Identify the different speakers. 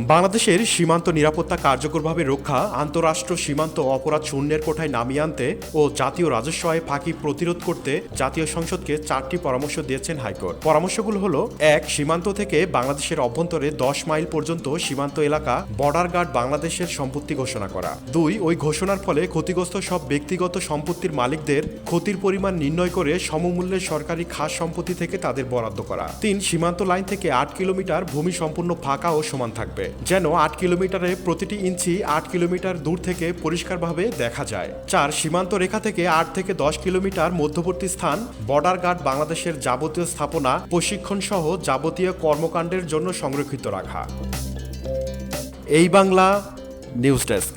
Speaker 1: বাংলাদেশের সীমান্ত নিরাপত্তা কার্যকরভাবে রক্ষা, আন্তঃরাষ্ট্র সীমান্ত অপরাধ শূন্যের কোঠায় নামিয়ে আনতে ও জাতীয় রাজস্ব আয় ফাঁকি প্রতিরোধ করতে জাতীয় সংসদকে 4টি পরামর্শ দিয়েছেন হাইকোর্ট। পরামর্শগুলো হলো: 1. সীমান্ত থেকে বাংলাদেশের অভ্যন্তরে 10 মাইল পর্যন্ত সীমান্ত এলাকা বর্ডার গার্ড বাংলাদেশের সম্পত্তি ঘোষণা করা। 2. ওই ঘোষণার ফলে ক্ষতিগ্রস্ত সব ব্যক্তিগত সম্পত্তির মালিকদের ক্ষতির পরিমাণ নির্ণয় করে সমমূল্যের সরকারি খাস সম্পত্তি থেকে তাদের বরাদ্দ করা। 3. সীমান্ত লাইন থেকে 8 কিলোমিটার ভূমি সম্পূর্ণ ফাঁকা ও সমান থাকবে, যেন 8 কিলোমিটারে প্রতিটি ইঞ্চি 8 কিলোমিটার দূর থেকে পরিষ্কারভাবে দেখা যায়। 4. সীমান্ত রেখা থেকে 8 থেকে 10 কিলোমিটার মধ্যবর্তী স্থান বর্ডার গার্ড বাংলাদেশের যাবতীয় স্থাপনা, প্রশিক্ষণ সহ যাবতীয় কর্মকাণ্ডের জন্য সংরক্ষিত রাখা। এই বাংলা নিউজ ডেস্ক।